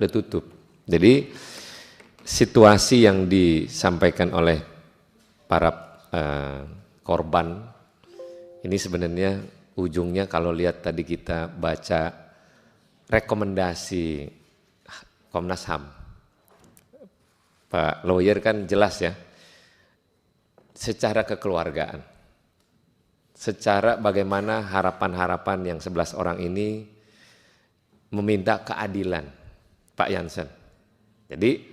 udah tutup. Jadi situasi yang disampaikan oleh para korban ini sebenarnya ujungnya kalau lihat tadi kita baca rekomendasi Komnas HAM, Pak lawyer kan jelas ya, secara kekeluargaan, secara bagaimana harapan-harapan yang 11 orang ini meminta keadilan Pak Jansen. Jadi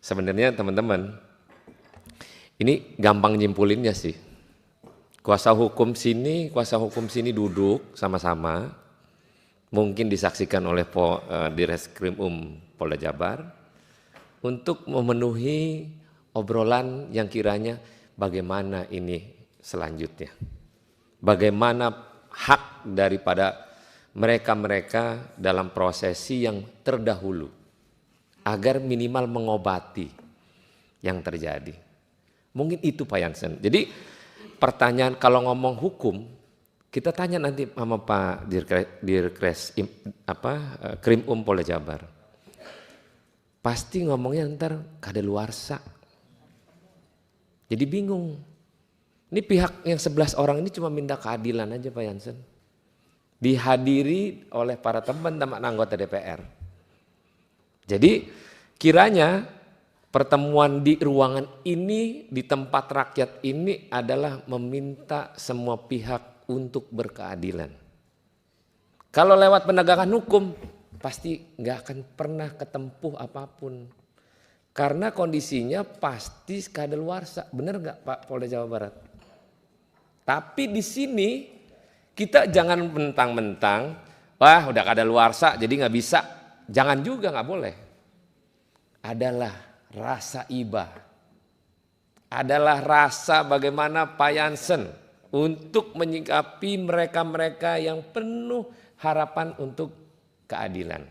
sebenarnya teman-teman, ini gampang nyimpulinnya sih. Kuasa hukum sini duduk sama-sama, mungkin disaksikan oleh Direskrim Polda Jabar, untuk memenuhi obrolan yang kiranya bagaimana ini selanjutnya. Bagaimana hak daripada mereka-mereka dalam prosesi yang terdahulu, agar minimal mengobati yang terjadi. Mungkin itu Pak Jansen. Jadi pertanyaan kalau ngomong hukum, kita tanya nanti sama Pak Krim Polda Jabar. Pasti ngomongnya ntar kadaluarsa. Jadi bingung. Ini pihak yang 11 orang ini cuma minta keadilan aja Pak Jansen. Dihadiri oleh para teman-teman anggota DPR. Jadi kiranya pertemuan di ruangan ini, di tempat rakyat ini adalah meminta semua pihak untuk berkeadilan. Kalau lewat penegakan hukum, pasti nggak akan pernah ketempuh apapun. Karena kondisinya pasti kadaluarsa, benar nggak Pak Polda Jawa Barat? Tapi di sini kita jangan mentang-mentang, wah udah kadaluarsa jadi nggak bisa. Jangan juga, nggak boleh. Adalah rasa iba, adalah rasa bagaimana Pak Jansen untuk menyikapi mereka-mereka yang penuh harapan untuk keadilan.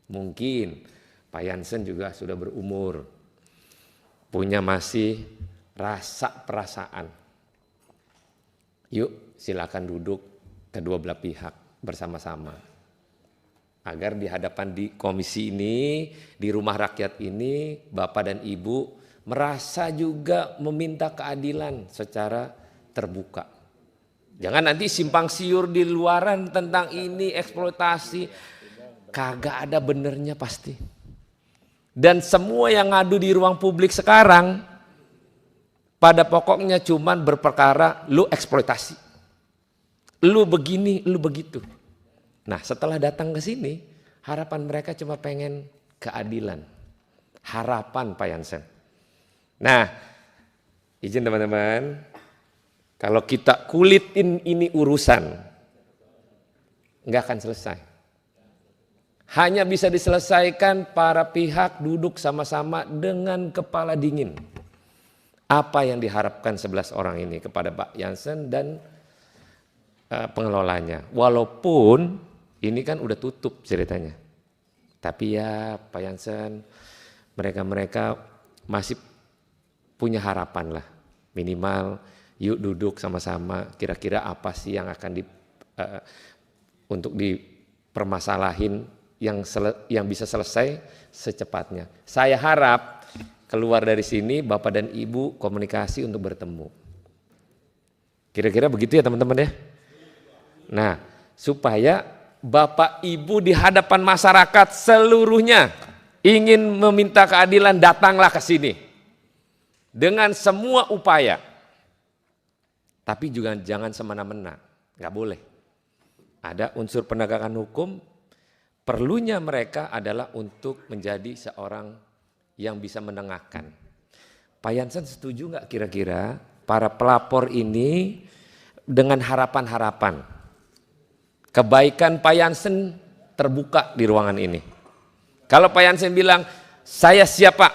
Mungkin Pak Jansen juga sudah berumur, punya masih rasa perasaan. Yuk silakan duduk kedua belah pihak bersama-sama. Agar di hadapan di komisi ini, di rumah rakyat ini, Bapak dan Ibu merasa juga meminta keadilan secara terbuka. Jangan nanti simpang siur di luaran tentang ini eksploitasi, kagak ada benernya pasti. Dan semua yang ngadu di ruang publik sekarang, pada pokoknya cuman berperkara lu eksploitasi. Lu begini, lu begitu. Nah setelah datang ke sini, harapan mereka cuma pengen keadilan. Harapan Pak Jansen. Nah izin teman-teman, kalau kita kulitin ini urusan, nggak akan selesai. Hanya bisa diselesaikan para pihak duduk sama-sama dengan kepala dingin. Apa yang diharapkan 11 orang ini kepada Pak Jansen dan pengelolanya. Walaupun ini kan udah tutup ceritanya. Tapi ya Pak Jansen, mereka-mereka masih punya harapan lah. Minimal yuk duduk sama-sama, kira-kira apa sih yang akan untuk dipermasalahin yang bisa selesai secepatnya. Saya harap keluar dari sini Bapak dan Ibu komunikasi untuk bertemu. Kira-kira begitu ya teman-teman ya. Nah supaya Bapak Ibu di hadapan masyarakat seluruhnya ingin meminta keadilan, datanglah ke sini. Dengan semua upaya. Tapi juga jangan semena-mena, nggak boleh. Ada unsur penegakan hukum, perlunya mereka adalah untuk menjadi seorang yang bisa menengahkan. Pak Jansen setuju nggak kira-kira para pelapor ini dengan harapan-harapan kebaikan Pak Jansen terbuka di ruangan ini? Kalau Pak Jansen bilang saya siap Pak,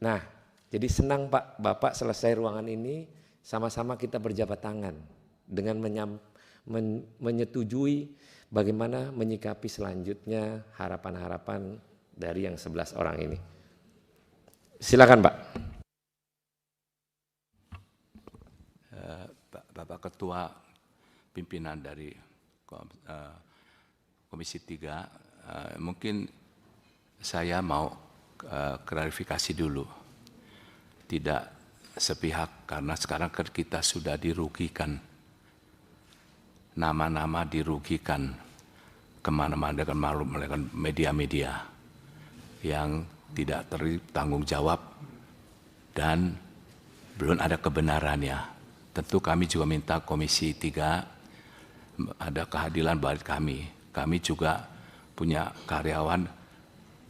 nah jadi senang Pak, Bapak selesai ruangan ini sama-sama kita berjabat tangan dengan menyetujui bagaimana menyikapi selanjutnya harapan-harapan dari yang 11 orang ini. Silakan Pak. Bapak Ketua Pimpinan dari Komisi 3, mungkin saya mau klarifikasi dulu. Tidak sepihak, karena sekarang kan kita sudah dirugikan. Nama-nama dirugikan kemana-mana dengan malu melakukan media-media yang tidak bertanggung jawab dan belum ada kebenarannya. Tentu kami juga minta Komisi 3 ada keadilan bagi kami. Kami juga punya karyawan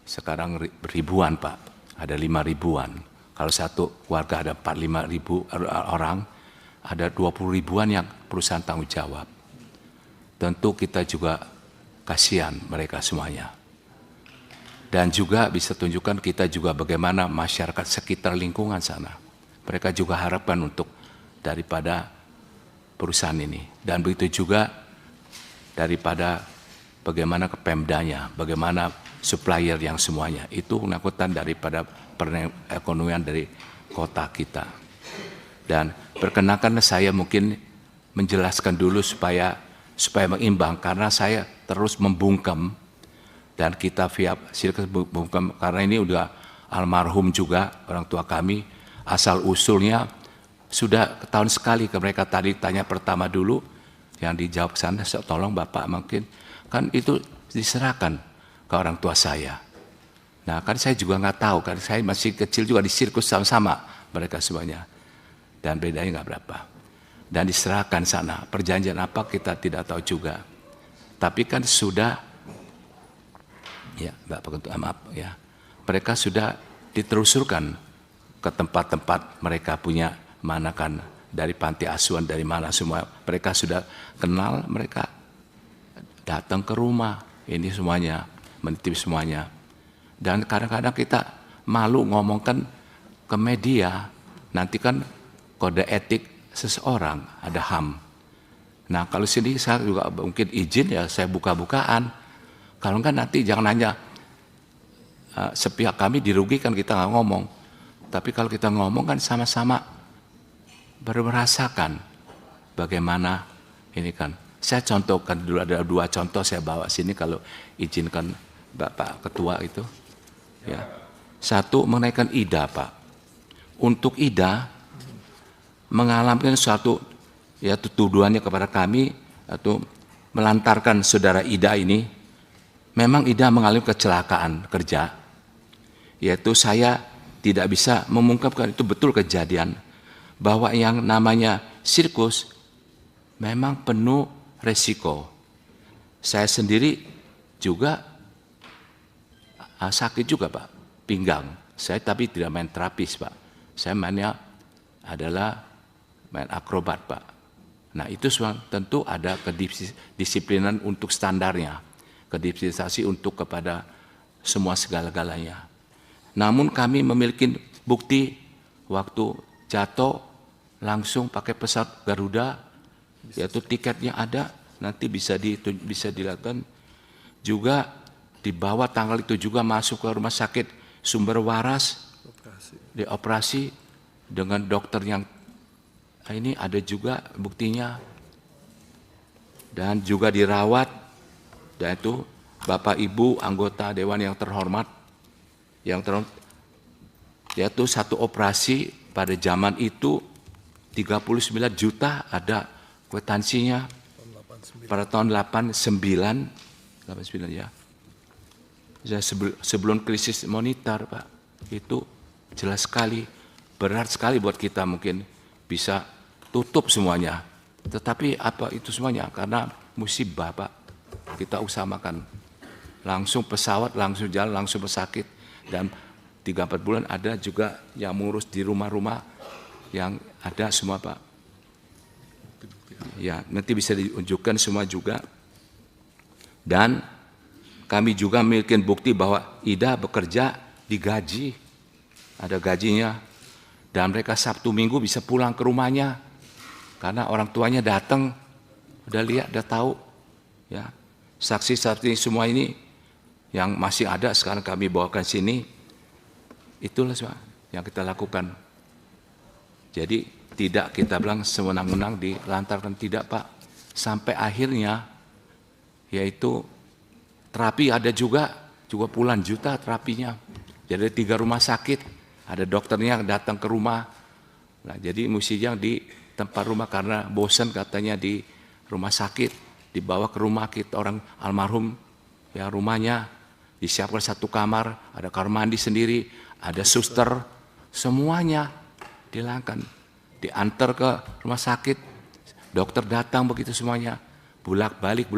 sekarang ribuan Pak, ada 5 ribuan. Kalau satu keluarga ada 45 ribu orang, ada 20 ribuan yang perusahaan tanggung jawab. Tentu kita juga kasihan mereka semuanya. Dan juga bisa tunjukkan kita juga bagaimana masyarakat sekitar lingkungan sana. Mereka juga harapkan untuk daripada perusahaan ini. Dan begitu juga daripada bagaimana Pemdanya, bagaimana supplier yang semuanya. Itu penakutkan daripada perekonomian dari kota kita. Dan perkenankan saya mungkin menjelaskan dulu supaya mengimbang, karena saya terus membungkam dan kita via sirkus membungkam, karena ini udah almarhum juga orang tua kami, asal usulnya sudah tahun sekali ke mereka. Tadi tanya pertama dulu yang dijawab sana, tolong Bapak mungkin kan itu diserahkan ke orang tua saya. Nah kan saya juga nggak tahu, kan saya masih kecil juga di sirkus sama-sama mereka semuanya, dan bedanya nggak berapa. Dan diserahkan sana, perjanjian apa kita tidak tahu juga. Tapi kan sudah, ya Bapak Ketua, maaf ya, mereka sudah diterusurkan ke tempat-tempat mereka punya, mana kan dari panti asuhan, dari mana semua, mereka sudah kenal, mereka datang ke rumah, ini semuanya, menitip semuanya. Dan kadang-kadang kita malu ngomongkan ke media, nanti kan kode etik seseorang, ada HAM. Nah kalau sini saya juga mungkin izin ya, saya buka-bukaan. Kalau enggak nanti jangan hanya sepihak kami dirugikan, kita nggak ngomong. Tapi kalau kita ngomong kan sama-sama merasakan bagaimana ini kan. Saya contohkan dulu, ada 2 contoh saya bawa sini kalau izinkan Bapak Ketua itu. Ya. 1 menaikkan IDA Pak. Untuk IDA mengalami suatu yaitu tuduhannya kepada kami atau melantarkan saudara Ida ini, memang Ida mengalami kecelakaan kerja, yaitu saya tidak bisa mengungkapkan itu betul kejadian, bahwa yang namanya sirkus memang penuh resiko. Saya sendiri juga sakit juga Pak, pinggang. Saya tapi tidak main terapis Pak, saya mainnya adalah main akrobat Pak. Nah itu tentu ada kedisiplinan untuk standarnya, kedisiplinan untuk kepada semua segala-galanya. Namun kami memiliki bukti waktu jatuh langsung pakai pesawat Garuda, yaitu tiketnya ada, nanti bisa dilakukan. Juga dibawa tanggal itu juga masuk ke rumah sakit Sumber Waras, dioperasi dengan dokter yang ini ada juga buktinya, dan juga dirawat, dan itu Bapak Ibu anggota Dewan yang terhormat, yaitu 1 operasi pada zaman itu 39 juta ada kwitansinya pada tahun 89 ya. Sebelum krisis moneter Pak, itu jelas sekali, berat sekali buat kita mungkin bisa tutup semuanya. Tetapi apa itu semuanya? Karena musibah Pak, kita usahakan. Langsung pesawat, langsung jalan, langsung pesakit. Dan 3-4 bulan ada juga yang mengurus di rumah-rumah yang ada semua Pak. Ya, nanti bisa diunjukkan semua juga. Dan kami juga memiliki bukti bahwa Ida bekerja digaji, ada gajinya. Dan mereka Sabtu Minggu bisa pulang ke rumahnya. Karena orang tuanya datang, udah lihat, udah tahu. Ya, saksi-saksi semua ini yang masih ada sekarang kami bawakan sini, itulah semua yang kita lakukan. Jadi tidak kita bilang sewenang-wenang dilantarkan, tidak Pak. Sampai akhirnya, yaitu terapi ada juga juga puluhan juta terapinya. Jadi 3 rumah sakit, ada dokternya datang ke rumah. Nah, jadi mestinya di tempat rumah karena bosan katanya di rumah sakit, dibawa ke rumah kita orang almarhum, ya rumahnya disiapkan 1 kamar, ada kamar mandi sendiri, ada suster, semuanya dilangkan, diantar ke rumah sakit, dokter datang begitu semuanya, bolak-balik,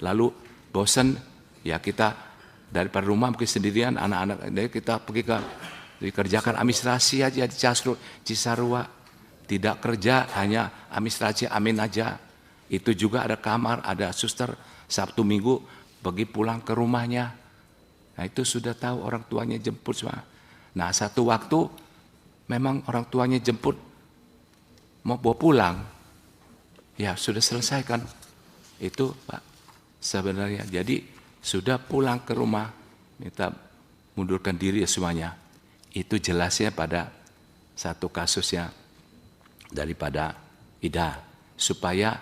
lalu bosan, ya kita daripada rumah mungkin sendirian, anak-anak, kita pergi ke dikerjakan administrasi aja di Cisarua, tidak kerja, hanya administrasi, amin aja. Itu juga ada kamar, ada suster, Sabtu Minggu pergi pulang ke rumahnya. Nah itu sudah tahu orang tuanya jemput semua. Nah satu waktu memang orang tuanya jemput mau bawa pulang, ya sudah selesai kan itu Pak sebenarnya. Jadi sudah pulang ke rumah, minta mundurkan diri ya semuanya. Itu jelasnya pada satu kasusnya daripada Ida. Supaya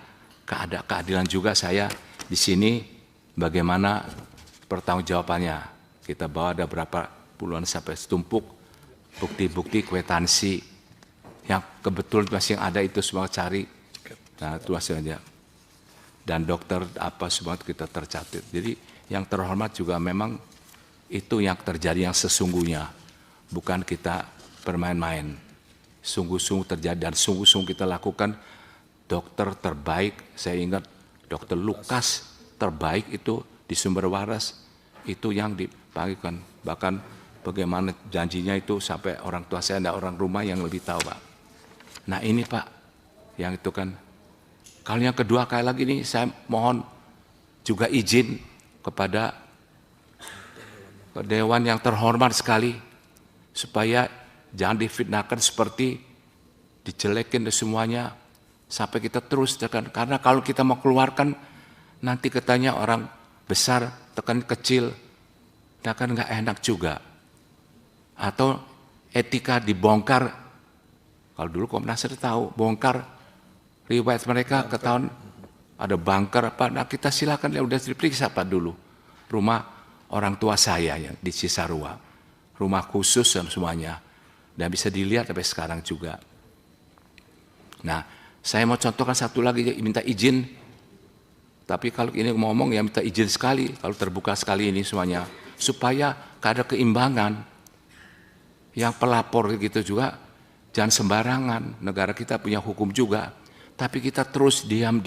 keadilan juga saya di sini bagaimana pertanggungjawabannya. Kita bawa ada berapa puluhan sampai setumpuk bukti-bukti kwitansi yang kebetulan masih ada itu semua cari. Nah itu hasilnya. Dan dokter apa semua kita tercatat. Jadi yang terhormat juga memang itu yang terjadi yang sesungguhnya. Bukan kita bermain-main. Sungguh-sungguh terjadi dan sungguh-sungguh kita lakukan. Dokter terbaik, saya ingat dokter Lukas terbaik itu di Sumber Waras. Itu yang dipanggilkan. Bahkan bagaimana janjinya itu sampai orang tua saya dan orang rumah yang lebih tahu Pak. Nah ini Pak, yang itu kan. Kalau yang kedua kali lagi ini saya mohon juga izin kepada Dewan yang terhormat sekali supaya jangan difitnahkan seperti dijelekin dan semuanya sampai kita terus tekan. Karena kalau kita mau keluarkan nanti katanya orang besar tekan kecil, kan nggak enak juga. Atau etika dibongkar. Kalau dulu Komnas tahu bongkar riwayat mereka ketahuan ada bunker apa, nah kita silakan ya udah diperiksa Pak dulu. Rumah orang tua saya yang di Cisarua, rumah khusus dan semuanya, dan bisa dilihat sampai sekarang juga. Nah, saya mau contohkan satu lagi, minta izin. Tapi kalau ini ngomong ya minta izin sekali, kalau terbuka sekali ini semuanya, supaya ada keimbangan. Yang pelapor gitu juga, jangan sembarangan. Negara kita punya hukum juga, tapi kita terus diam.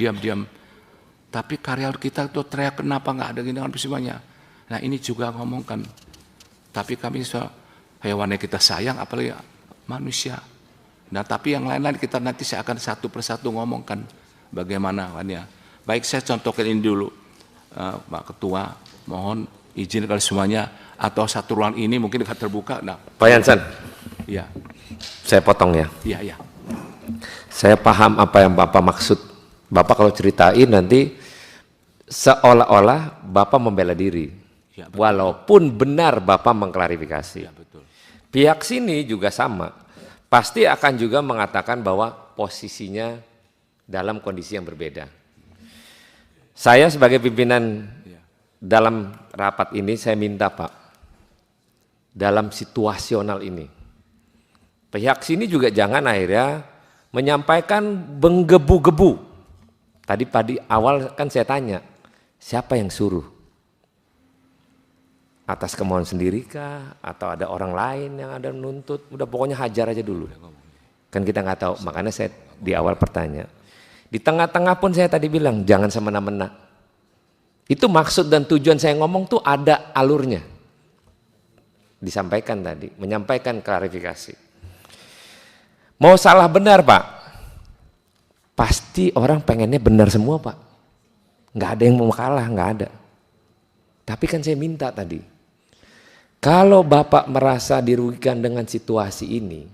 Tapi karyawan kita tuh teriak kenapa nggak ada gini semuanya. Nah ini juga ngomongkan. Tapi kami hewannya kita sayang apalagi manusia. Nah tapi yang lain-lain kita nanti saya akan satu persatu ngomongkan bagaimana ya. Baik saya contohkan ini dulu Pak Ketua, mohon izin kalau semuanya atau satu ruang ini mungkin dekat terbuka. Nah Pak Jansen, ya. Saya potong ya. Iya. Saya paham apa yang Bapak maksud. Bapak kalau ceritain nanti seolah-olah Bapak membela diri, ya, walaupun benar Bapak mengklarifikasi. Ya, betul. Pihak sini juga sama, pasti akan juga mengatakan bahwa posisinya dalam kondisi yang berbeda. Saya sebagai pimpinan dalam rapat ini, saya minta Pak, dalam situasional ini, pihak sini juga jangan akhirnya menyampaikan menggebu-gebu. Tadi awal kan saya tanya, siapa yang suruh? Atas kemauan sendiri kah? Atau ada orang lain yang ada menuntut? Udah pokoknya hajar aja dulu. Kan kita nggak tahu, makanya saya di awal bertanya. Di tengah-tengah pun saya tadi bilang, jangan semena-mena. Itu maksud dan tujuan saya ngomong tuh ada alurnya. Disampaikan tadi, menyampaikan klarifikasi. Mau salah benar Pak, pasti orang pengennya benar semua Pak. Nggak ada yang mau kalah, nggak ada. Tapi kan saya minta tadi, kalau Bapak merasa dirugikan dengan situasi ini,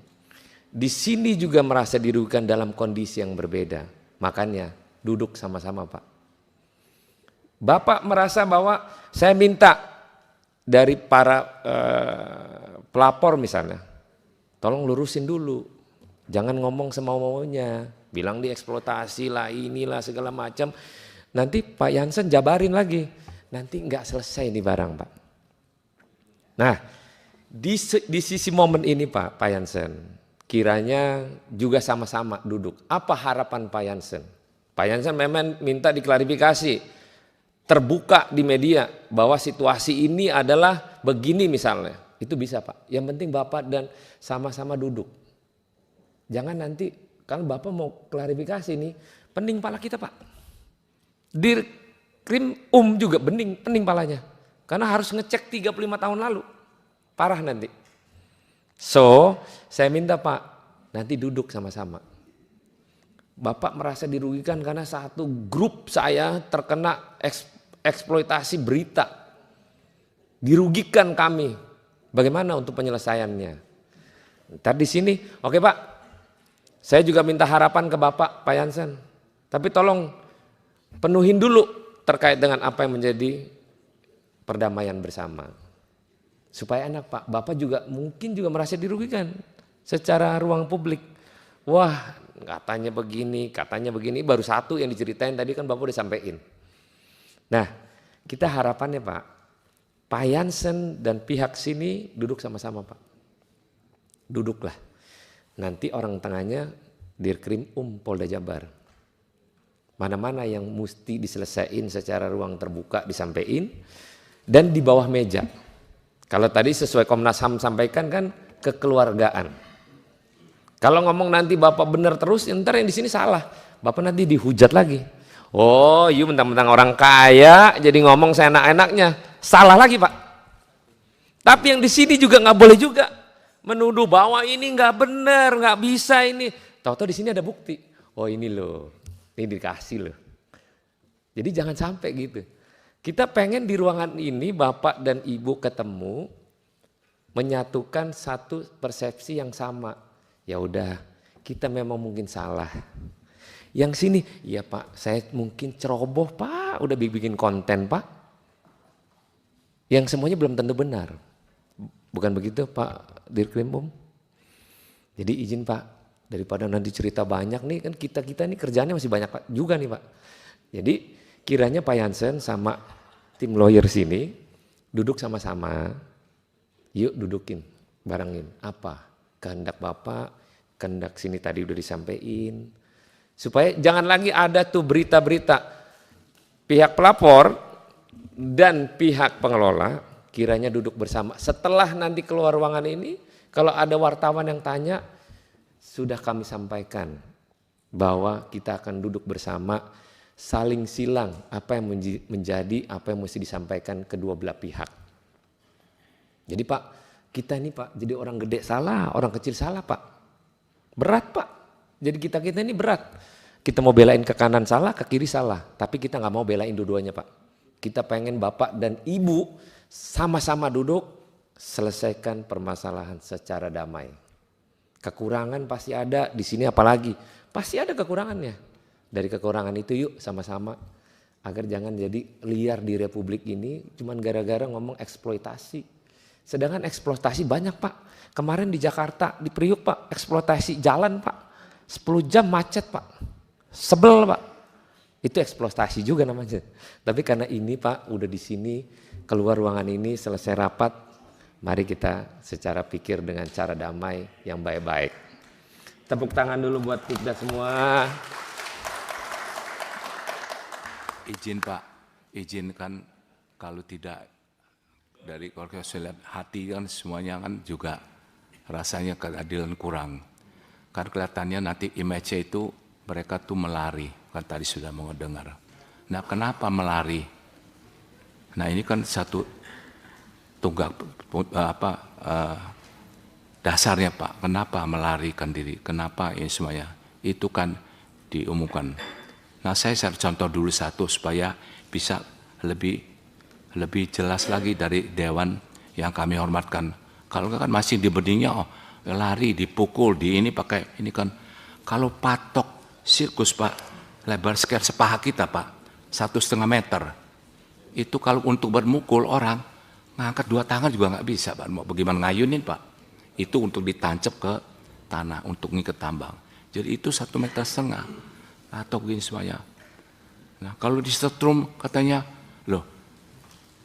di sini juga merasa dirugikan dalam kondisi yang berbeda. Makanya duduk sama-sama Pak. Bapak merasa bahwa saya minta dari para pelapor misalnya, tolong lurusin dulu, jangan ngomong semau-maunya, bilang dieksploitasi lah, inilah segala macam. Nanti Pak Jansen jabarin lagi, nanti nggak selesai ini barang Pak. Nah, di sisi momen ini Pak Jansen, kiranya juga sama-sama duduk. Apa harapan Pak Jansen? Pak Jansen memang minta diklarifikasi, terbuka di media bahwa situasi ini adalah begini misalnya. Itu bisa Pak. Yang penting Bapak dan sama-sama duduk. Jangan nanti kalau Bapak mau klarifikasi nih, pening pala kita Pak. Dirkrim juga pening palanya. Karena harus ngecek 35 tahun lalu. Parah nanti. So, saya minta Pak, nanti duduk sama-sama. Bapak merasa dirugikan karena satu grup saya terkena eksploitasi berita. Dirugikan kami. Bagaimana untuk penyelesaiannya? Ntar di sini, oke Pak. Saya juga minta harapan ke Bapak, Pak Jansen. Tapi tolong penuhin dulu terkait dengan apa yang menjadi perdamaian bersama. Supaya enak Pak, Bapak juga mungkin juga merasa dirugikan secara ruang publik. Wah katanya begini, baru satu yang diceritain tadi kan Bapak udah sampein. Nah kita harapannya Pak Jansen dan pihak sini duduk sama-sama Pak. Duduklah, nanti orang tengahnya Dirkrim Polda Jabar. Mana-mana yang mesti diselesaikan secara ruang terbuka disampaikan. Dan di bawah meja. Kalau tadi sesuai Komnas HAM sampaikan kan kekeluargaan. Kalau ngomong nanti Bapak benar terus, ntar yang di sini salah. Bapak nanti dihujat lagi. Oh, you mentang-mentang orang kaya jadi ngomong seenak-enaknya. Salah lagi Pak. Tapi yang di sini juga nggak boleh juga menuduh bahwa ini nggak benar, nggak bisa ini. Tahu-tahu di sini ada bukti. Oh ini loh, ini dikasih loh. Jadi jangan sampai gitu. Kita pengen di ruangan ini Bapak dan Ibu ketemu menyatukan satu persepsi yang sama. Ya udah, kita memang mungkin salah. Yang sini, ya Pak, saya mungkin ceroboh Pak, udah bikin konten Pak. Yang semuanya belum tentu benar. Bukan begitu Pak Dirkrim? Jadi izin Pak, daripada nanti cerita banyak nih kan kita nih kerjaannya masih banyak Pak juga nih Pak. Jadi kiranya Pak Jansen sama tim lawyer sini duduk sama-sama, yuk dudukin, barengin apa kehendak Bapak, kehendak sini tadi udah disampaikan, supaya jangan lagi ada tuh berita-berita pihak pelapor dan pihak pengelola kiranya duduk bersama. Setelah nanti keluar ruangan ini, kalau ada wartawan yang tanya, sudah kami sampaikan bahwa kita akan duduk bersama, saling silang apa yang menjadi apa yang mesti disampaikan kedua belah pihak. Jadi Pak, kita ini Pak jadi orang gede salah, orang kecil salah Pak. Berat Pak. Jadi kita ini berat. Kita mau belain ke kanan salah, ke kiri salah. Tapi kita nggak mau belain dua-duanya Pak. Kita pengen Bapak dan Ibu sama-sama duduk, selesaikan permasalahan secara damai. Kekurangan pasti ada, di sini apalagi. Pasti ada kekurangannya. Dari kekurangan itu yuk sama-sama agar jangan jadi liar di Republik ini cuman gara-gara ngomong eksploitasi. Sedangkan eksploitasi banyak Pak. Kemarin di Jakarta, di Priuk Pak, eksploitasi jalan Pak. 10 jam macet Pak. Sebel Pak. Itu eksploitasi juga namanya. Tapi karena ini Pak udah di sini, keluar ruangan ini selesai rapat, mari kita secara pikir dengan cara damai yang baik-baik. Tepuk tangan dulu buat kita semua. Izin Pak, izin kan kalau tidak dari kalau saya lihat hati kan semuanya kan juga rasanya keadilan kurang. Kan kelihatannya nanti image itu mereka tuh melari, kan tadi sudah mau dengar. Nah kenapa melari? Nah ini kan satu tunggak dasarnya Pak, kenapa melarikan diri, kenapa ini semuanya, itu kan diumumkan. Nah saya contoh dulu satu supaya bisa lebih jelas lagi dari Dewan yang kami hormatkan. Kalau enggak kan masih di beningnya, oh lari, dipukul, di ini pakai, ini kan. Kalau patok sirkus Pak, lebar sekitar sepaha kita Pak, 1,5 meter. Itu kalau untuk bermukul orang, ngangkat 2 tangan juga nggak bisa Pak, mau bagaimana ngayunin Pak. Itu untuk ditancap ke tanah, untuk ngikat tambang. Jadi itu 1,5 meter. Atau begini semuanya. Nah kalau di setrum katanya, loh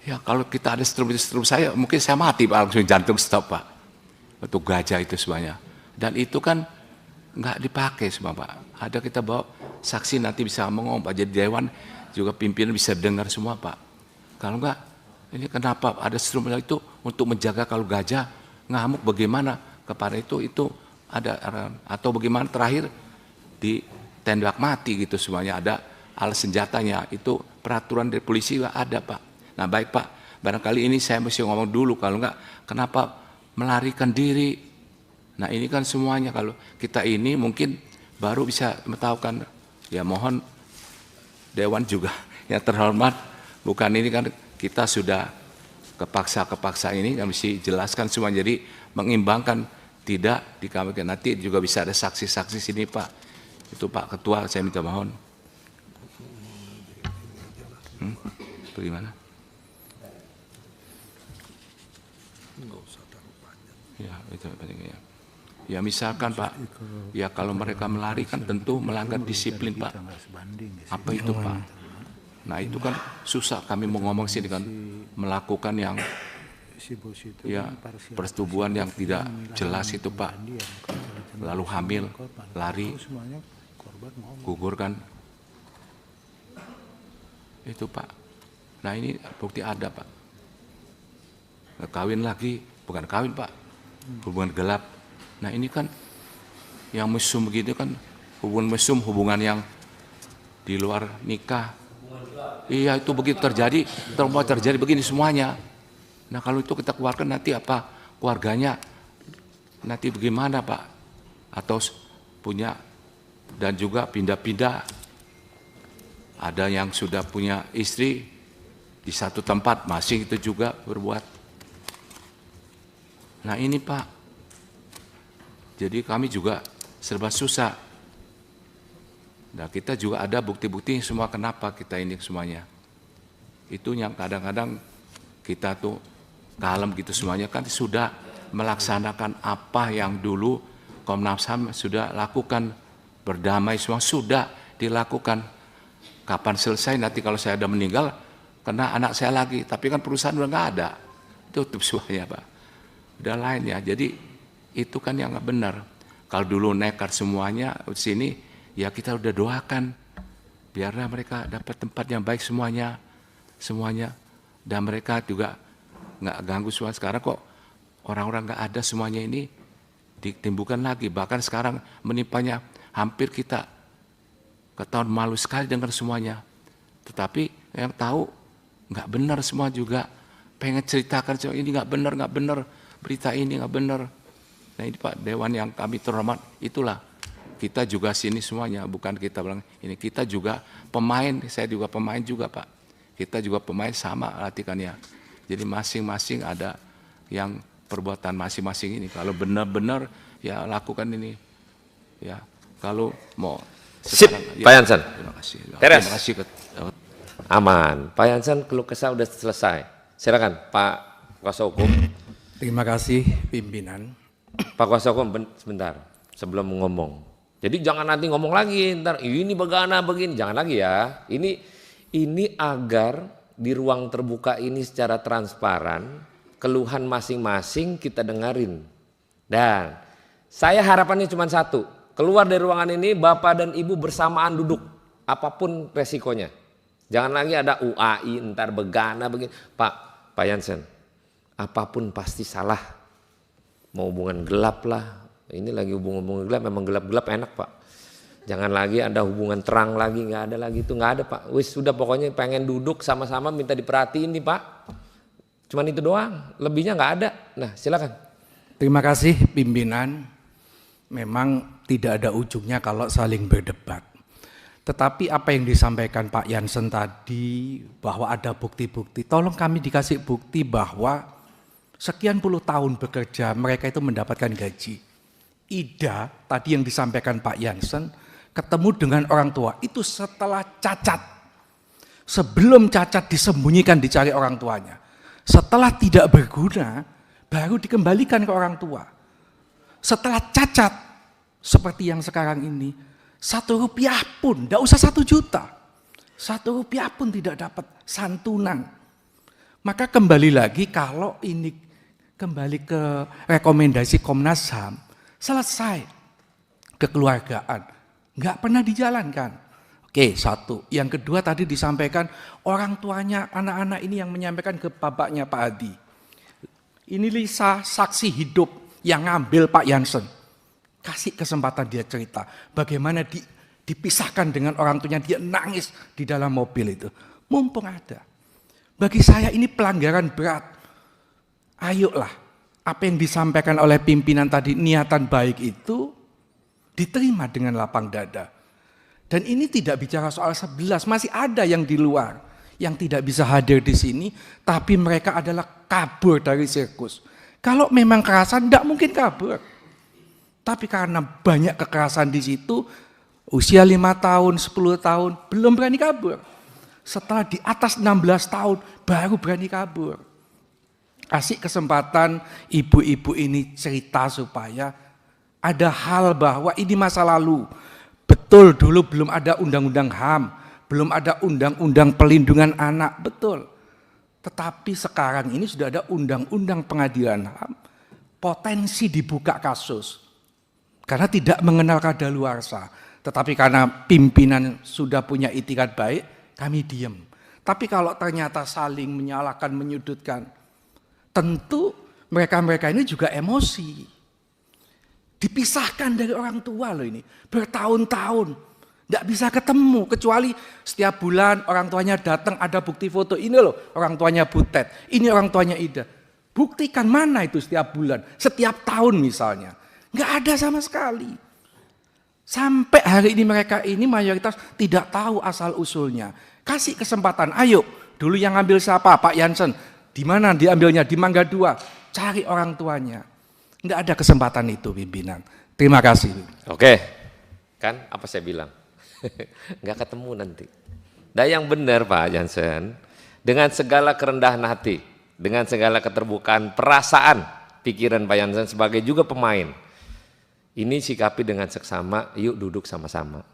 Ya kalau kita ada strum saya, mungkin saya mati Pak, langsung jantung stop Pak. Untuk gajah itu semuanya. Dan itu kan nggak dipakai semua Pak. Ada kita bawa saksi nanti bisa ngomong Pak, jadi dewan juga pimpinan bisa dengar semua Pak. Kalau enggak, ini kenapa ada strum itu untuk menjaga kalau gajah ngamuk bagaimana kepada itu ada atau bagaimana terakhir ditembak mati gitu semuanya ada alat senjatanya itu peraturan dari polisi juga ada Pak. Nah baik Pak, barangkali ini saya mesti ngomong dulu kalau enggak kenapa melarikan diri. Nah ini kan semuanya kalau kita ini mungkin baru bisa mengetahukan ya mohon Dewan juga yang terhormat bukan ini kan kita sudah kepaksa ini yang mesti jelaskan semua jadi mengimbangkan tidak dikabulkan nanti juga bisa ada saksi-saksi sini Pak itu Pak Ketua saya minta mohon bagaimana ya itu pentingnya ya misalkan Pak ya kalau mereka melarikan tentu melanggar disiplin Pak apa itu Pak nah itu kan susah kami mau ngomong sini kan melakukan yang ya persetubuhan yang tidak jelas itu Pak lalu hamil lari gugur kan itu Pak nah ini bukti ada Pak kawin lagi bukan kawin Pak hubungan gelap nah ini kan yang mesum begitu kan hubungan mesum hubungan yang di luar nikah iya itu begitu terjadi terjadi begini semuanya nah kalau itu kita keluarkan nanti apa keluarganya nanti bagaimana Pak atau punya dan juga pindah-pindah ada yang sudah punya istri di satu tempat masih itu juga berbuat nah ini Pak jadi kami juga serba susah nah kita juga ada bukti-bukti semua kenapa kita ini semuanya itu yang kadang-kadang kita tuh kalem gitu semuanya kan sudah melaksanakan apa yang dulu Komnas HAM sudah lakukan berdamai semua sudah dilakukan kapan selesai nanti kalau saya ada meninggal kena anak saya lagi tapi kan perusahaan udah nggak ada tutup semuanya Pak udah lain ya jadi itu kan yang nggak benar kalau dulu nekat semuanya di sini ya kita udah doakan biarlah mereka dapat tempat yang baik semuanya dan mereka juga nggak ganggu semua sekarang kok orang-orang nggak ada semuanya ini ditimbulkan lagi bahkan sekarang menimpanya hampir kita ketahuan malu sekali dengan semuanya tetapi yang tahu nggak benar semua juga pengen ceritakan ini nggak benar berita ini nggak benar nah ini Pak Dewan yang kami terhormat itulah kita juga sini semuanya bukan kita bilang ini kita juga pemain saya juga pemain juga Pak kita juga pemain sama artikannya jadi masing-masing ada yang perbuatan masing-masing ini kalau benar-benar ya lakukan ini ya kalau mau sip ya, Pak Jansen terima kasih Teres. terima kasih Aman Pak Jansen keluh kesah udah selesai silakan Pak Kuasa Hukum terima kasih pimpinan Pak Kuasa Hukum sebentar sebelum ngomong jadi jangan nanti ngomong lagi ntar ini begana begini jangan lagi ya ini agar di ruang terbuka ini secara transparan keluhan masing-masing kita dengerin dan saya harapannya cuma satu keluar dari ruangan ini Bapak dan Ibu bersamaan duduk apapun resikonya jangan lagi ada UAI ntar begana begini Pak Jansen apapun pasti salah mau hubungan gelap lah ini lagi hubungan gelap memang gelap-gelap enak Pak jangan lagi ada hubungan terang lagi nggak ada lagi itu nggak ada Pak wis sudah pokoknya pengen duduk sama-sama minta diperhatiin nih Pak cuman itu doang lebihnya nggak ada nah silakan terima kasih pimpinan memang tidak ada ujungnya kalau saling berdebat tetapi apa yang disampaikan Pak Jansen tadi bahwa ada bukti-bukti tolong kami dikasih bukti bahwa sekian puluh tahun bekerja mereka itu mendapatkan gaji Ida tadi yang disampaikan Pak Jansen ketemu dengan orang tua itu setelah cacat sebelum cacat disembunyikan dicari orang tuanya setelah tidak berguna baru dikembalikan ke orang tua setelah cacat seperti yang sekarang ini 1 rupiah pun tidak usah 1 juta 1 rupiah pun tidak dapat santunan Maka kembali lagi kalau ini kembali ke rekomendasi Komnas HAM, selesai kekeluargaan, nggak pernah dijalankan. Oke, satu. Yang kedua tadi disampaikan orang tuanya anak-anak ini yang menyampaikan ke bapaknya Pak Hadi. Ini Lisa saksi hidup yang ngambil Pak Jansen. Kasih kesempatan dia cerita bagaimana dipisahkan dengan orang tuanya, dia nangis di dalam mobil itu. Mumpung ada. Bagi saya ini pelanggaran berat. Ayolah, apa yang disampaikan oleh pimpinan tadi, niatan baik itu diterima dengan lapang dada. Dan ini tidak bicara soal 11, masih ada yang di luar yang tidak bisa hadir di sini, tapi mereka adalah kabur dari sirkus. Kalau memang kekerasan, tidak mungkin kabur. Tapi karena banyak kekerasan di situ, usia 5 tahun, 10 tahun, belum berani kabur. Setelah di atas 16 tahun, baru berani kabur. Kasih kesempatan ibu-ibu ini cerita supaya ada hal bahwa ini masa lalu. Betul, dulu belum ada undang-undang HAM, belum ada undang-undang pelindungan anak, betul. Tetapi sekarang ini sudah ada undang-undang pengadilan HAM, potensi dibuka kasus. Karena tidak mengenal kadaluarsa. Tetapi karena pimpinan sudah punya itikat baik, kami diam. Tapi kalau ternyata saling menyalahkan, menyudutkan, tentu mereka-mereka ini juga emosi. Dipisahkan dari orang tua loh ini, bertahun-tahun, nggak bisa ketemu, kecuali setiap bulan orang tuanya datang ada bukti foto, ini loh orang tuanya Butet, ini orang tuanya Ida. Buktikan mana itu setiap bulan, setiap tahun misalnya, nggak ada sama sekali. Sampai hari ini mereka ini mayoritas tidak tahu asal usulnya. Kasih kesempatan, ayo, dulu yang ngambil siapa? Pak Jansen, di mana diambilnya? Di Mangga 2, cari orang tuanya. Nggak ada kesempatan itu pimpinan. Terima kasih. Oke, kan apa saya bilang? Nggak ketemu nanti. Dan yang benar Pak Jansen, dengan segala kerendahan hati, dengan segala keterbukaan perasaan, pikiran Pak Jansen sebagai juga pemain, ini sikapi dengan seksama, yuk duduk sama-sama.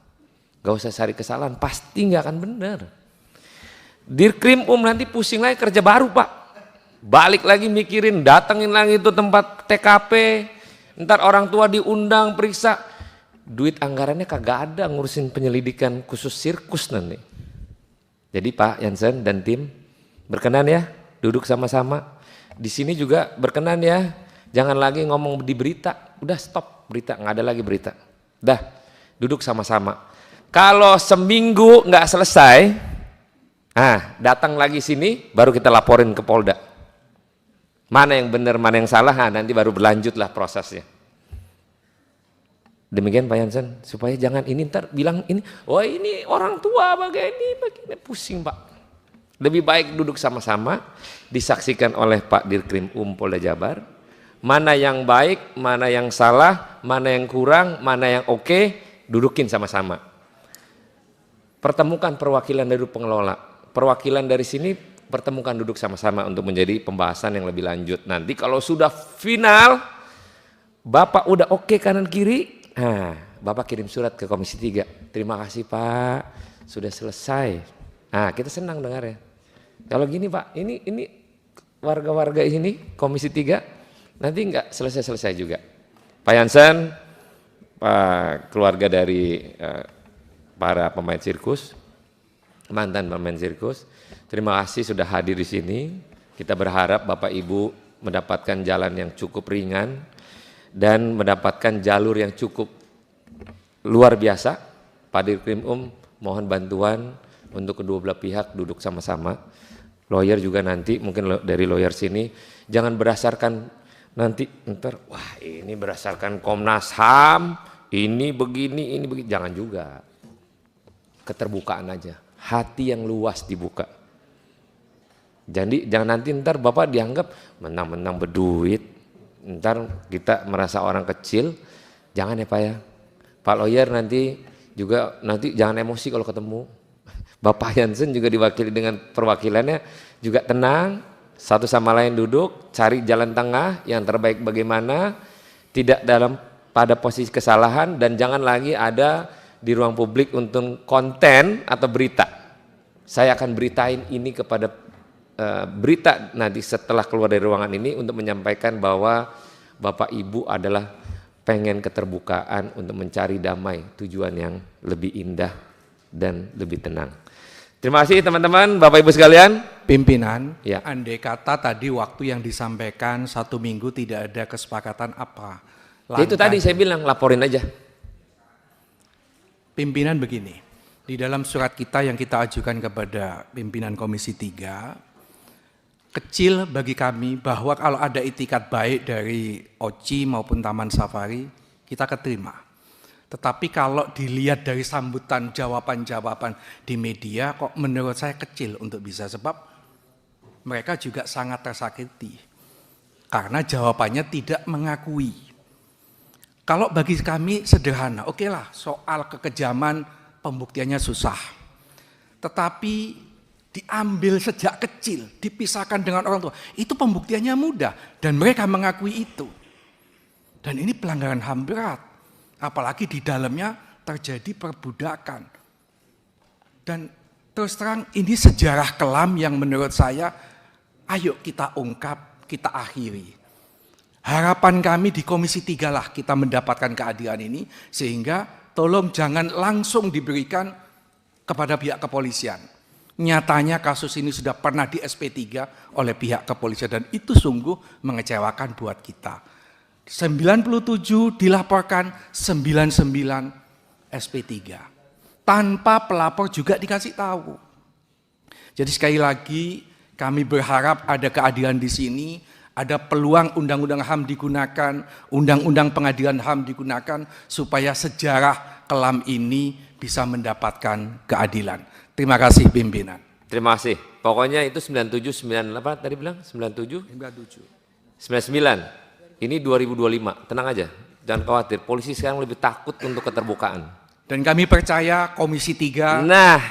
Gak usah cari kesalahan, pasti nggak akan benar. Dirkrim nanti pusing lagi kerja baru Pak. Balik lagi mikirin, datengin lagi itu tempat TKP, ntar orang tua diundang, periksa. Duit anggarannya kagak ada ngurusin penyelidikan khusus sirkus nanti. Jadi Pak Jansen dan tim, berkenan ya duduk sama-sama. Di sini juga berkenan ya, jangan lagi ngomong di berita, udah stop berita, nggak ada lagi berita. Dah, duduk sama-sama. Kalau seminggu nggak selesai, datang lagi sini, baru kita laporin ke Polda. Mana yang benar, mana yang salah, nanti baru berlanjutlah prosesnya. Demikian Pak Jansen, supaya jangan ini ntar bilang ini, oh ini orang tua begini, pusing Pak. Lebih baik duduk sama-sama, disaksikan oleh Pak Dirkrim Polda Jabar, mana yang baik, mana yang salah, mana yang kurang, mana yang oke, dudukin sama-sama. Pertemukan perwakilan dari pengelola, perwakilan dari sini, pertemukan duduk sama-sama untuk menjadi pembahasan yang lebih lanjut. Nanti kalau sudah final, Bapak udah oke kanan kiri, Bapak kirim surat ke Komisi 3. Terima kasih Pak, sudah selesai. Kita senang dengar ya. Kalau gini Pak, ini warga-warga ini Komisi 3 nanti nggak selesai-selesai juga. Pak Jansen, Pak keluarga dari para pemain sirkus, mantan pemain sirkus, terima kasih sudah hadir di sini. Kita berharap Bapak Ibu mendapatkan jalan yang cukup ringan dan mendapatkan jalur yang cukup luar biasa. Pak Dirkrim mohon bantuan untuk kedua belah pihak duduk sama-sama. Lawyer juga nanti mungkin dari lawyer sini jangan berdasarkan nanti ntar wah ini berdasarkan Komnas HAM, ini begini, jangan juga. Keterbukaan aja. Hati yang luas dibuka. Jadi jangan nanti ntar Bapak dianggap menang-menang berduit, ntar kita merasa orang kecil, jangan ya Pak ya. Pak lawyer nanti juga jangan emosi kalau ketemu. Bapak Jansen juga diwakili dengan perwakilannya juga tenang, satu sama lain duduk, cari jalan tengah yang terbaik bagaimana, tidak pada posisi kesalahan dan jangan lagi ada di ruang publik untuk konten atau berita. Saya akan beritain ini kepada berita nanti setelah keluar dari ruangan ini untuk menyampaikan bahwa Bapak Ibu adalah pengen keterbukaan untuk mencari damai, tujuan yang lebih indah dan lebih tenang. Terima kasih teman-teman, Bapak Ibu sekalian. Pimpinan, Ya. andai kata tadi waktu yang disampaikan 1 minggu tidak ada kesepakatan apa? Ya itu tadi saya bilang, laporin aja. Pimpinan begini, di dalam surat kita yang kita ajukan kepada pimpinan Komisi 3, kecil bagi kami bahwa kalau ada itikat baik dari OCI maupun Taman Safari, kita keterima. Tetapi kalau dilihat dari sambutan jawaban-jawaban di media, kok menurut saya kecil untuk bisa, sebab mereka juga sangat tersakiti. Karena jawabannya tidak mengakui. Kalau bagi kami sederhana, oke lah soal kekejaman pembuktiannya susah. Tetapi diambil sejak kecil, dipisahkan dengan orang tua, itu pembuktiannya mudah dan mereka mengakui itu. Dan ini pelanggaran HAM berat, apalagi di dalamnya terjadi perbudakan. Dan terus terang ini sejarah kelam yang menurut saya, ayo kita ungkap, kita akhiri. Harapan kami di Komisi 3 lah kita mendapatkan keadilan ini, sehingga tolong jangan langsung diberikan kepada pihak kepolisian. Nyatanya kasus ini sudah pernah di SP3 oleh pihak kepolisian dan itu sungguh mengecewakan buat kita. 97 dilaporkan, 99 SP3. Tanpa pelapor juga dikasih tahu. Jadi sekali lagi kami berharap ada keadilan di sini. Ada peluang undang-undang HAM digunakan, undang-undang pengadilan HAM digunakan supaya sejarah kelam ini bisa mendapatkan keadilan. Terima kasih pimpinan. Terima kasih. Pokoknya itu 97, 98 tadi bilang 97? 99. Ini 2025. Tenang aja. Jangan khawatir. Polisi sekarang lebih takut untuk keterbukaan. Dan kami percaya Komisi 3. Nah,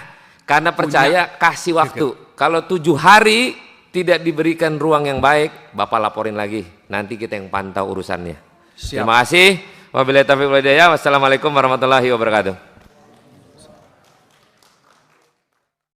karena percaya kasih waktu. Kalau 7 hari tidak diberikan ruang yang baik, Bapak laporin lagi. Nanti kita yang pantau urusannya. Siap. Terima kasih. Wabillahi taufiq wal hidayah. Wassalamualaikum warahmatullahi wabarakatuh.